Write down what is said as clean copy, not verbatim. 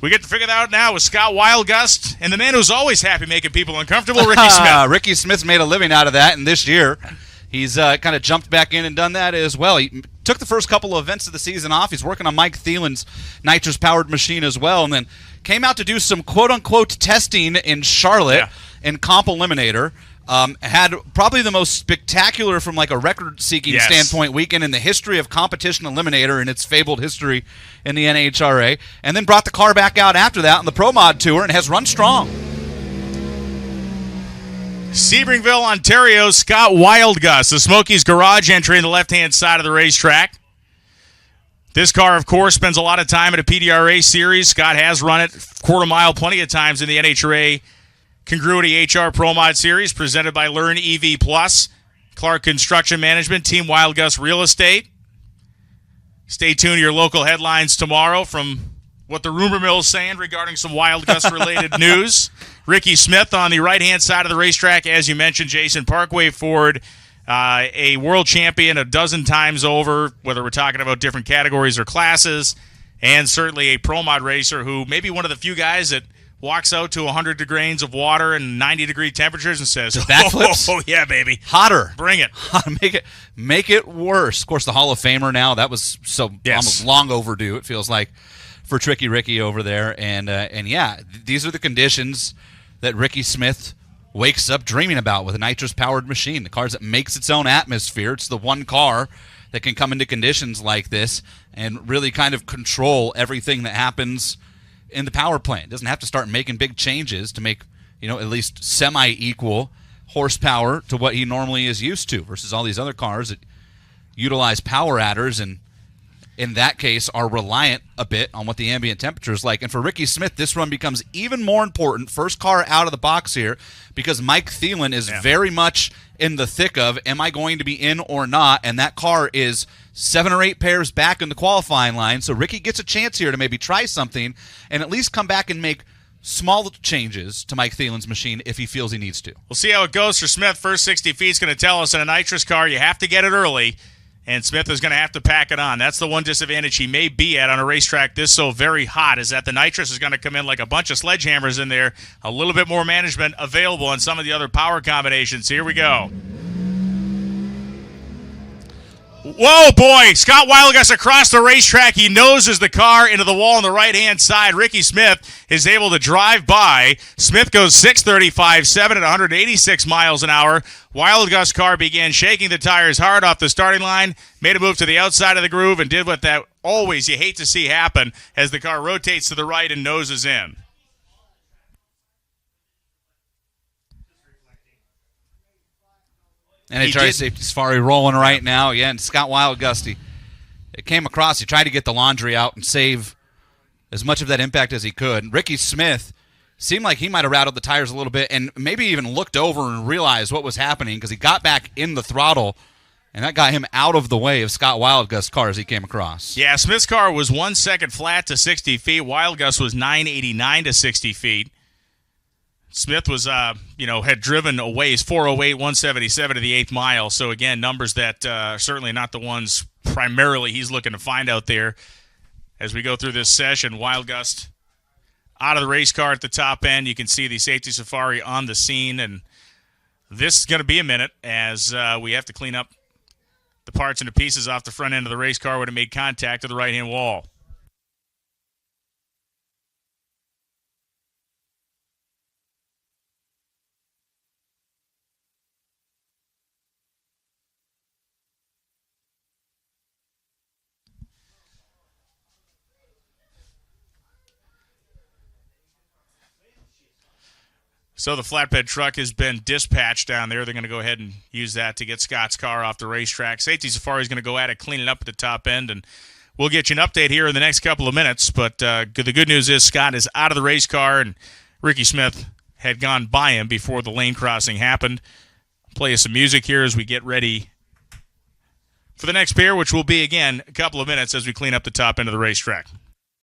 We get to figure that out now with Scott Wildgust and the man who's always happy making people uncomfortable, Rickie Smith. Rickie Smith's made a living out of that, and this year he's kind of jumped back in and done that as well. He took the first couple of events of the season off. He's working on Mike Thielen's nitrous-powered machine as well, and then came out to do some quote-unquote testing in Charlotte in Comp Eliminator. Had probably the most spectacular from like a record-seeking standpoint weekend in the history of competition eliminator in its fabled history in the NHRA, and then brought the car back out after that on the Pro Mod Tour and has run strong. Sebringville, Ontario, Scott Wildgust, the Smokies Garage entry in the left-hand side of the racetrack. This car, of course, spends a lot of time at a PDRA series. Scott has run it quarter mile plenty of times in the NHRA Congruity HR Pro Mod Series, presented by Learn EV Plus, Clark Construction Management, Team Wildgust Real Estate. Stay tuned to your local headlines tomorrow from what the rumor mill is saying regarding some Wildgust-related news. Rickie Smith on the right-hand side of the racetrack, as you mentioned, Jason Parkway Ford, a world champion a dozen times over, whether we're talking about different categories or classes, and certainly a Pro Mod racer who may be one of the few guys that walks out to 100 degrees of water and 90-degree temperatures and says, backflips? Oh, yeah, baby. Hotter. Bring it. Make it worse. Of course, the Hall of Famer now, that was almost long overdue, it feels like, for Tricky Ricky over there. And these are the conditions that Rickie Smith wakes up dreaming about with a nitrous-powered machine. The car that makes its own atmosphere. It's the one car that can come into conditions like this and really kind of control everything that happens in the power plant. It doesn't have to start making big changes to make, at least semi-equal horsepower to what he normally is used to versus all these other cars that utilize power adders and in that case are reliant a bit on what the ambient temperature is like. And for Rickie Smith, this run becomes even more important, first car out of the box here, because Mike Thielen is very much in the thick of, am I going to be in or not? And that car is 7 or 8 pairs back in the qualifying line. So Rickie gets a chance here to maybe try something and at least come back and make small changes to Mike Thielen's machine if he feels he needs to. We'll see how it goes for Smith. First 60 feet is going to tell us in a nitrous car you have to get it early, and Smith is going to have to pack it on. That's the one disadvantage he may be at on a racetrack this so very hot, is that the nitrous is going to come in like a bunch of sledgehammers in there. A little bit more management available on some of the other power combinations. Here we go. Whoa, boy. Scott Wildgust across the racetrack. He noses the car into the wall on the right-hand side. Rickie Smith is able to drive by. Smith goes 635.7 at 186 miles an hour. Wildgust car began shaking the tires hard off the starting line, made a move to the outside of the groove, and did what that always you hate to see happen as the car rotates to the right and noses in. NHRA Safety Safari rolling right now. Yeah, and Scott Wildgust, it came across. He tried to get the laundry out and save as much of that impact as he could. Rickie Smith seemed like he might have rattled the tires a little bit and maybe even looked over and realized what was happening because he got back in the throttle, and that got him out of the way of Scott Wildgust's car as he came across. Yeah, Smith's car was 1 second flat to 60 feet. Wildgust was 989 to 60 feet. Smith was, had driven a ways, 408, 177 to the 8th mile. So, again, numbers that certainly not the ones primarily he's looking to find out there as we go through this session. Wildgust out of the race car at the top end. You can see the Safety Safari on the scene. And this is going to be a minute as we have to clean up the parts and the pieces off the front end of the race car when it made contact to the right-hand wall. So the flatbed truck has been dispatched down there. They're going to go ahead and use that to get Scott's car off the racetrack. Safety Safari is going to go at it, clean it up at the top end, and we'll get you an update here in the next couple of minutes. But the good news is Scott is out of the race car, and Rickie Smith had gone by him before the lane crossing happened. Play us some music here as we get ready for the next pair, which will be, again, a couple of minutes as we clean up the top end of the racetrack.